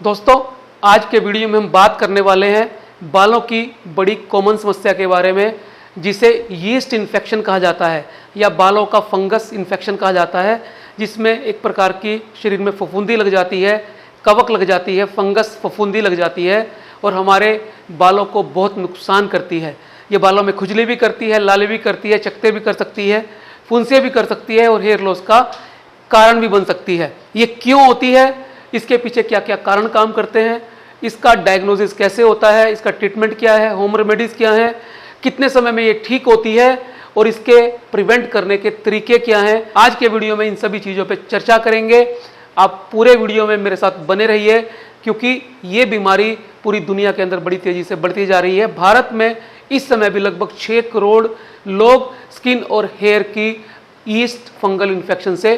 दोस्तों, आज के वीडियो में हम बात करने वाले हैं बालों की बड़ी कॉमन समस्या के बारे में, जिसे यीस्ट इन्फेक्शन कहा जाता है या बालों का फंगस इन्फेक्शन कहा जाता है, जिसमें एक प्रकार की शरीर में फफूंदी लग जाती है, कवक लग जाती है, फंगस फफूंदी लग जाती है और हमारे बालों को बहुत नुकसान करती है। ये बालों में खुजली भी करती है, लाली भी करती है, चकत्ते भी कर सकती है, फुंसियाँ भी कर सकती है और हेयर लॉस का कारण भी बन सकती है। ये क्यों होती है, इसके पीछे क्या क्या कारण काम करते हैं, इसका डायग्नोसिस कैसे होता है, इसका ट्रीटमेंट क्या है, होम रेमेडीज़ क्या हैं, कितने समय में ये ठीक होती है और इसके प्रिवेंट करने के तरीके क्या हैं, आज के वीडियो में इन सभी चीज़ों पे चर्चा करेंगे। आप पूरे वीडियो में मेरे साथ बने रहिए, क्योंकि ये बीमारी पूरी दुनिया के अंदर बड़ी तेज़ी से बढ़ती जा रही है। भारत में इस समय भी लगभग 6 करोड़ लोग स्किन और हेयर की यीस्ट फंगल इन्फेक्शन से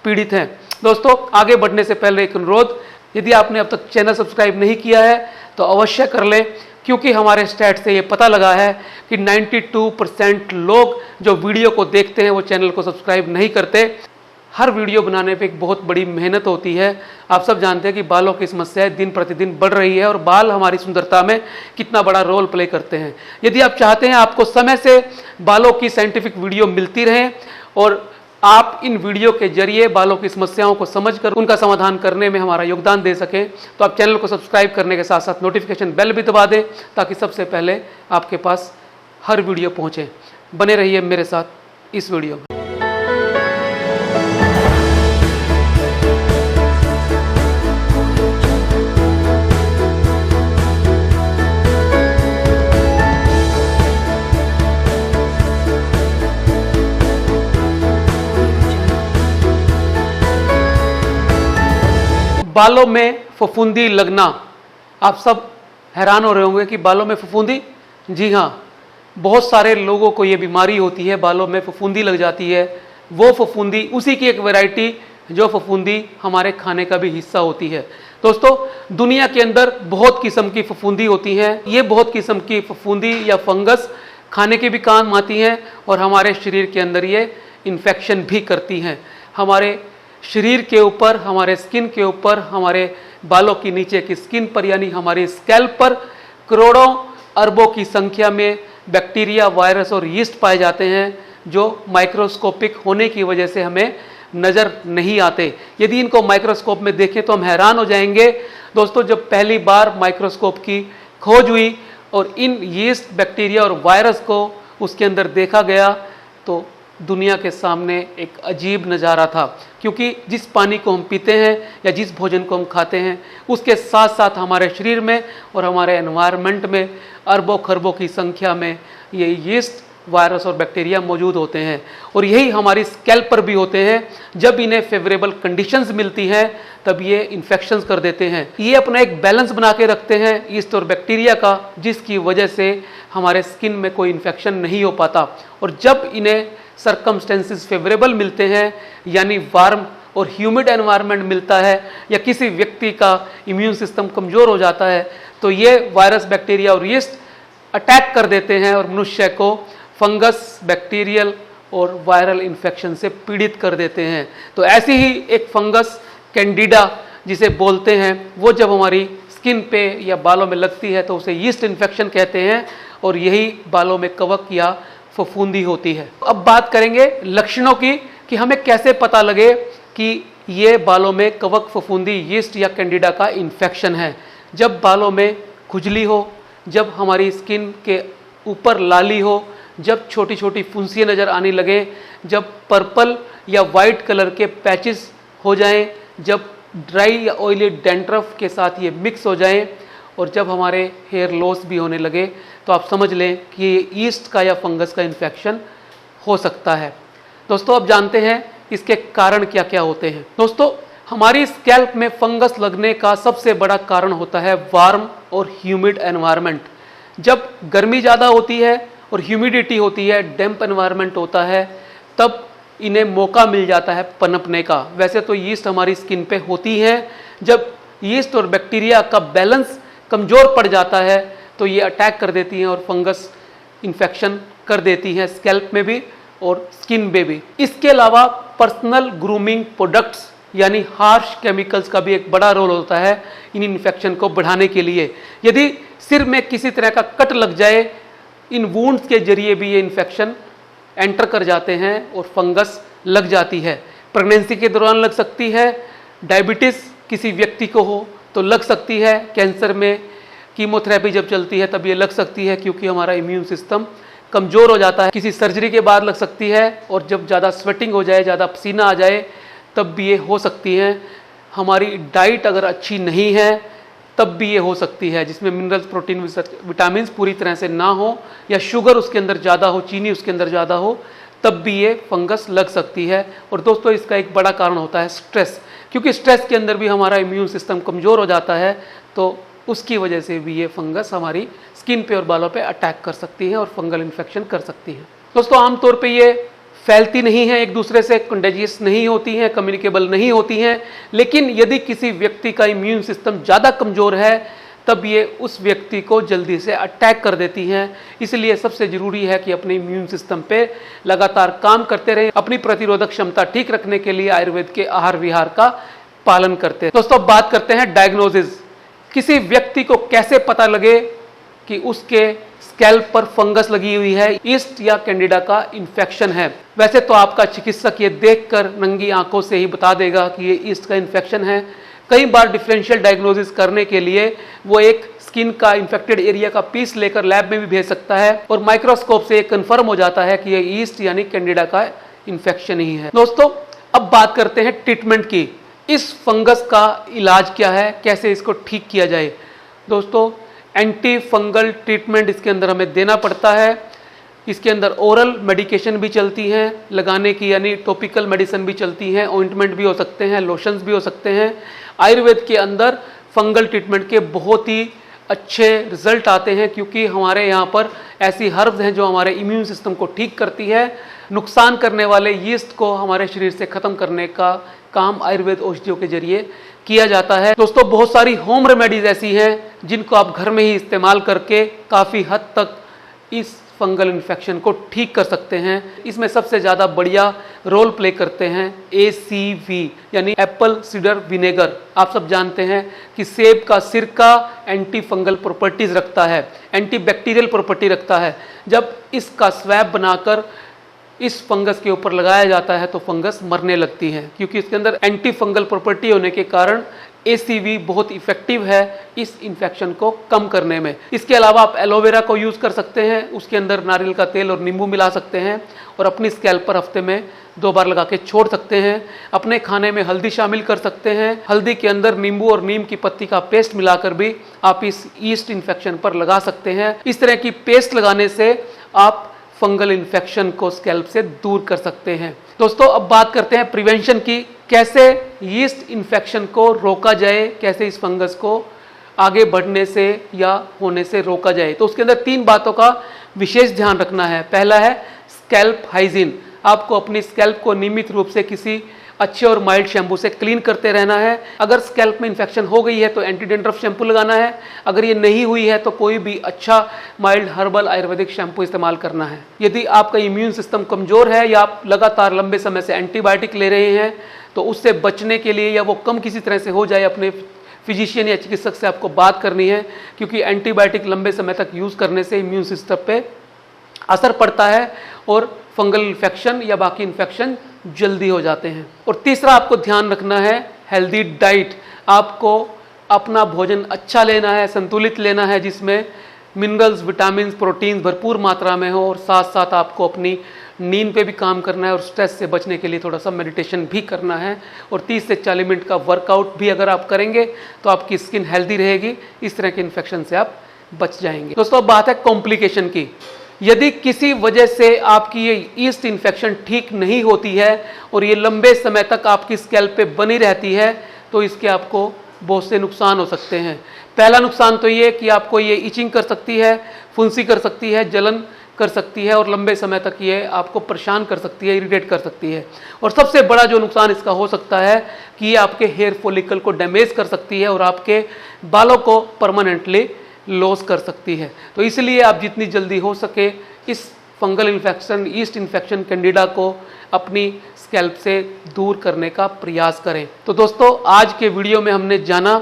पीड़ित हैं। दोस्तों, आगे बढ़ने से पहले एक अनुरोध, यदि आपने अब तक चैनल सब्सक्राइब नहीं किया है तो अवश्य कर लें, क्योंकि हमारे स्टैट से ये पता लगा है कि 92% लोग जो वीडियो को देखते हैं वो चैनल को सब्सक्राइब नहीं करते। हर वीडियो बनाने पे एक बहुत बड़ी मेहनत होती है। आप सब जानते हैं कि बालों की समस्याएं दिन प्रतिदिन बढ़ रही है और बाल हमारी सुंदरता में कितना बड़ा रोल प्ले करते हैं। यदि आप चाहते हैं आपको समय से बालों की साइंटिफिक वीडियो मिलती रहे और आप इन वीडियो के जरिए बालों की समस्याओं को समझकर उनका समाधान करने में हमारा योगदान दे सकें, तो आप चैनल को सब्सक्राइब करने के साथ साथ नोटिफिकेशन बेल भी दबा दें, ताकि सबसे पहले आपके पास हर वीडियो पहुंचे। बने रहिए मेरे साथ इस वीडियो में। बालों में फफूंदी लगना, आप सब हैरान हो रहे होंगे कि बालों में फफूंदी। जी हाँ, बहुत सारे लोगों को ये बीमारी होती है, बालों में फफूंदी लग जाती है। वो फफूंदी उसी की एक वैरायटी जो फफूंदी हमारे खाने का भी हिस्सा होती है। दोस्तों, दुनिया के अंदर बहुत किस्म की फफूंदी होती हैं। ये बहुत किस्म की फफूंदी या फंगस खाने के भी काम आती हैं और हमारे शरीर के अंदर ये इन्फेक्शन भी करती हैं। हमारे शरीर के ऊपर, हमारे स्किन के ऊपर, हमारे बालों की नीचे की स्किन पर यानी हमारी स्कैल्प पर करोड़ों अरबों की संख्या में बैक्टीरिया, वायरस और यीस्ट पाए जाते हैं, जो माइक्रोस्कोपिक होने की वजह से हमें नज़र नहीं आते। यदि इनको माइक्रोस्कोप में देखें तो हम हैरान हो जाएंगे। दोस्तों, जब पहली बार माइक्रोस्कोप की खोज हुई और इन यीस्ट, बैक्टीरिया और वायरस को उसके अंदर देखा गया तो दुनिया के सामने एक अजीब नज़ारा था, क्योंकि जिस पानी को हम पीते हैं या जिस भोजन को हम खाते हैं उसके साथ साथ हमारे शरीर में और हमारे एनवायरनमेंट में अरबों खरबों की संख्या में ये यीस्ट, वायरस और बैक्टीरिया मौजूद होते हैं और यही हमारी स्कैल्प पर भी होते हैं। जब इन्हें फेवरेबल कंडीशंस मिलती हैं तब ये इन्फेक्शंस कर देते हैं। ये अपना एक बैलेंस बना के रखते हैं यीस्ट और बैक्टीरिया का, जिसकी वजह से हमारे स्किन में कोई इन्फेक्शन नहीं हो पाता। और जब इन्हें सर्कमस्टेंसेस फेवरेबल मिलते हैं, यानी वार्म और ह्यूमिड एनवायरनमेंट मिलता है या किसी व्यक्ति का इम्यून सिस्टम कमज़ोर हो जाता है, तो ये वायरस, बैक्टीरिया और यीस्ट अटैक कर देते हैं और मनुष्य को फंगस, बैक्टीरियल और वायरल इन्फेक्शन से पीड़ित कर देते हैं। तो ऐसी ही एक फंगस कैंडिडा जिसे बोलते हैं, वो जब हमारी स्किन पे या बालों में लगती है तो उसे यीस्ट इन्फेक्शन कहते हैं और यही बालों में कवक या फफूंदी होती है। अब बात करेंगे लक्षणों की कि हमें कैसे पता लगे कि ये बालों में कवक, फफूंदी, यीस्ट या कैंडिडा का इन्फेक्शन है। जब बालों में खुजली हो, जब हमारी स्किन के ऊपर लाली हो, जब छोटी छोटी फुंसियाँ नज़र आने लगे, जब पर्पल या वाइट कलर के पैचेस हो जाएं, जब ड्राई या ऑयली डैंड्रफ के साथ ये मिक्स हो जाएं और जब हमारे हेयर लॉस भी होने लगे, तो आप समझ लें कि ये यीस्ट का या फंगस का इन्फेक्शन हो सकता है। दोस्तों, अब जानते हैं इसके कारण क्या क्या होते हैं। दोस्तों, हमारी स्कैल्प में फंगस लगने का सबसे बड़ा कारण होता है वार्म और ह्यूमिड एनवायरनमेंट। जब गर्मी ज़्यादा होती है और ह्यूमिडिटी होती है, डैम्प एनवायरनमेंट होता है, तब इन्हें मौका मिल जाता है पनपने का। वैसे तो यीस्ट हमारी स्किन पे होती है, जब यीस्ट और बैक्टीरिया का बैलेंस कमज़ोर पड़ जाता है तो ये अटैक कर देती हैं और फंगस इन्फेक्शन कर देती हैं स्कैल्प में भी और स्किन में भी। इसके अलावा पर्सनल ग्रूमिंग प्रोडक्ट्स यानी हार्श केमिकल्स का भी एक बड़ा रोल होता है इन इन्फेक्शन को बढ़ाने के लिए। यदि सिर में किसी तरह का कट लग जाए, इन वुंड्स के जरिए भी ये इन्फेक्शन एंटर कर जाते हैं और फंगस लग जाती है। प्रेगनेंसी के दौरान लग सकती है, डायबिटीज़ किसी व्यक्ति को हो तो लग सकती है, कैंसर में कीमोथेरेपी जब चलती है तब ये लग सकती है क्योंकि हमारा इम्यून सिस्टम कमज़ोर हो जाता है। किसी सर्जरी के बाद लग सकती है, और जब ज़्यादा स्वेटिंग हो जाए, ज़्यादा पसीना आ जाए तब भी ये हो सकती है। हमारी डाइट अगर अच्छी नहीं है तब भी ये हो सकती है, जिसमें मिनरल्स, प्रोटीन, विटामिन पूरी तरह से ना हो या शुगर उसके अंदर ज़्यादा हो, चीनी उसके अंदर ज़्यादा हो, तब भी ये फंगस लग सकती है। और दोस्तों इसका एक बड़ा कारण होता है स्ट्रेस, क्योंकि स्ट्रेस के अंदर भी हमारा इम्यून सिस्टम कमज़ोर हो जाता है, तो उसकी वजह से भी ये फंगस हमारी स्किन पे और बालों पे अटैक कर सकती है और फंगल इन्फेक्शन कर सकती है। दोस्तों आमतौर पे ये फैलती नहीं है, एक दूसरे से कंटेजियस नहीं होती हैं, कम्युनिकेबल नहीं होती हैं, लेकिन यदि किसी व्यक्ति का इम्यून सिस्टम ज़्यादा कमज़ोर है तब ये उस व्यक्ति को जल्दी से अटैक कर देती हैं। इसलिए सबसे ज़रूरी है कि अपने इम्यून सिस्टम पे लगातार काम करते रहें, अपनी प्रतिरोधक क्षमता ठीक रखने के लिए आयुर्वेद के आहार विहार का पालन करते हैं। दोस्तों बात करते हैं डायग्नोसिस। किसी व्यक्ति को कैसे पता लगे कि उसके स्कैल्प पर फंगस लगी हुई है, ईस्ट या कैंडिडा का इन्फेक्शन है। वैसे तो आपका चिकित्सक ये देखकर नंगी आंखों से ही बता देगा कि ये ईस्ट का इन्फेक्शन है। कई बार डिफरेंशियल डायग्नोसिस करने के लिए वो एक स्किन का इन्फेक्टेड एरिया का पीस लेकर लैब में भी भेज सकता है और माइक्रोस्कोप से कंफर्म हो जाता है कि ये ईस्ट यानी कैंडिडा का इन्फेक्शन ही है। दोस्तों अब बात करते हैं ट्रीटमेंट की। इस फंगस का इलाज क्या है, कैसे इसको ठीक किया जाए। दोस्तों एंटी फंगल ट्रीटमेंट इसके अंदर हमें देना पड़ता है। इसके अंदर ओरल मेडिकेशन भी चलती हैं लगाने की, यानी टॉपिकल मेडिसिन भी चलती हैं, ऑइंटमेंट भी हो सकते हैं, लोशंस भी हो सकते हैं। आयुर्वेद के अंदर फंगल ट्रीटमेंट के बहुत ही अच्छे रिजल्ट आते हैं, क्योंकि हमारे यहाँ पर ऐसी हर्ब्स हैं जो हमारे इम्यून सिस्टम को ठीक करती है। नुकसान करने वाले यीस्ट को हमारे शरीर से ख़त्म करने का काम आयुर्वेद औषधियों के जरिए किया जाता है। दोस्तों बहुत सारी होम रेमेडीज ऐसी हैं जिनको आप घर में ही इस्तेमाल करके काफ़ी हद तक इस फंगल इन्फेक्शन को ठीक कर सकते हैं। इसमें सबसे ज़्यादा बढ़िया रोल प्ले करते हैं ACV यानी एप्पल सीडर विनेगर। आप सब जानते हैं कि सेब का सिरका एंटी फंगल प्रॉपर्टीज़ रखता है, एंटी बैक्टीरियल प्रॉपर्टी रखता है। जब इसका स्वैब बनाकर इस फंगस के ऊपर लगाया जाता है तो फंगस मरने लगती है, क्योंकि इसके अंदर एंटी फंगल प्रॉपर्टी होने के कारण ACV बहुत इफेक्टिव है इस इन्फेक्शन को कम करने में। इसके अलावा आप एलोवेरा को यूज़ कर सकते हैं, उसके अंदर नारियल का तेल और नींबू मिला सकते हैं और अपनी स्कैल्प पर हफ्ते में 2 बार लगा के छोड़ सकते हैं। अपने खाने में हल्दी शामिल कर सकते हैं। हल्दी के अंदर नींबू और नीम की पत्ती का पेस्ट मिलाकर भी आप इस ईस्ट इन्फेक्शन पर लगा सकते हैं। इस तरह की पेस्ट लगाने से आप फंगल इन्फेक्शन को स्कैल्प से दूर कर सकते हैं। दोस्तों अब बात करते हैं प्रिवेंशन की, कैसे यीस्ट इन्फेक्शन को रोका जाए, कैसे इस फंगस को आगे बढ़ने से या होने से रोका जाए। तो उसके अंदर 3 बातों का विशेष ध्यान रखना है। पहला है स्कैल्प हाइजीन। आपको अपनी स्कैल्प को नियमित रूप से किसी अच्छे और माइल्ड शैम्पू से क्लीन करते रहना है। अगर स्कैल्प में इन्फेक्शन हो गई है तो एंटी डेंड्रफ शैम्पू लगाना है। अगर ये नहीं हुई है तो कोई भी अच्छा माइल्ड हर्बल आयुर्वेदिक शैम्पू इस्तेमाल करना है। यदि आपका इम्यून सिस्टम कमज़ोर है या आप लगातार लंबे समय से एंटीबायोटिक ले रहे हैं तो उससे बचने के लिए या वो कम किसी तरह से हो जाए, अपने फिजिशियन या चिकित्सक से आपको बात करनी है, क्योंकि एंटीबायोटिक लंबे समय तक यूज़ करने से इम्यून सिस्टम पे असर पड़ता है और फंगल इन्फेक्शन या बाकी इन्फेक्शन जल्दी हो जाते हैं। और तीसरा आपको ध्यान रखना है हेल्दी डाइट। आपको अपना भोजन अच्छा लेना है, संतुलित लेना है, जिसमें मिनरल्स, विटामिन, प्रोटीन भरपूर मात्रा में हो, और साथ साथ आपको अपनी नींद पे भी काम करना है और स्ट्रेस से बचने के लिए थोड़ा सा मेडिटेशन भी करना है। और 30 से 40 मिनट का वर्कआउट भी अगर आप करेंगे तो आपकी स्किन हेल्दी रहेगी, इस तरह के इन्फेक्शन से आप बच जाएंगे। दोस्तों अब बात है कॉम्प्लिकेशन की। यदि किसी वजह से आपकी ये ईस्ट इन्फेक्शन ठीक नहीं होती है और ये लंबे समय तक आपकी स्कैल्प पे बनी रहती है तो इसके आपको बहुत से नुकसान हो सकते हैं। पहला नुकसान तो ये कि आपको ये इचिंग कर सकती है, फुंसी कर सकती है, जलन कर सकती है और लंबे समय तक ये आपको परेशान कर सकती है, इरिटेट कर सकती है। और सबसे बड़ा जो नुकसान इसका हो सकता है कि ये आपके हेयर फॉलिकल को डैमेज कर सकती है और आपके बालों को परमानेंटली लॉस कर सकती है। तो इसलिए आप जितनी जल्दी हो सके इस fungal infection, east infection, Candida को अपनी स्कैल्प से दूर करने का प्रयास करें। तो दोस्तों, आज के वीडियो में हमने जाना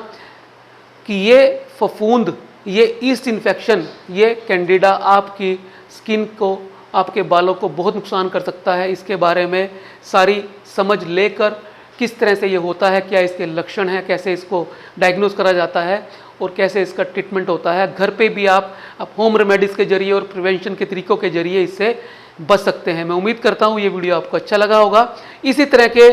कि ये फफूंद, ये ईस्ट इन्फेक्शन, ये कैंडिडा आपकी स्किन को, आपके बालों को बहुत नुकसान कर सकता है। इसके बारे में सारी समझ लेकर किस तरह से ये होता है, क्या इसके लक्षण हैं, कैसे इसको डायग्नोज करा जाता है और कैसे इसका ट्रीटमेंट होता है, घर पे भी आप होम रेमेडीज़ के जरिए और प्रिवेंशन के तरीकों के जरिए इससे बच सकते हैं। मैं उम्मीद करता हूँ ये वीडियो आपको अच्छा लगा होगा। इसी तरह के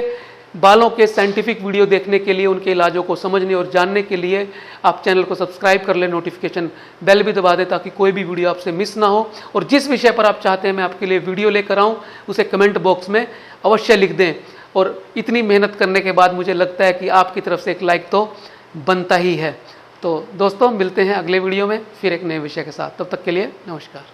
बालों के साइंटिफिक वीडियो देखने के लिए, उनके इलाजों को समझने और जानने के लिए आप चैनल को सब्सक्राइब कर लें, नोटिफिकेशन बेल भी दबा दें ताकि कोई भी वीडियो आपसे मिस ना हो। और जिस विषय पर आप चाहते हैं मैं आपके लिए वीडियो लेकर आऊँ, उसे कमेंट बॉक्स में अवश्य लिख दें। और इतनी मेहनत करने के बाद मुझे लगता है कि आपकी तरफ से एक लाइक तो बनता ही है। तो दोस्तों, मिलते हैं अगले वीडियो में फिर एक नए विषय के साथ। तब तक के लिए नमस्कार।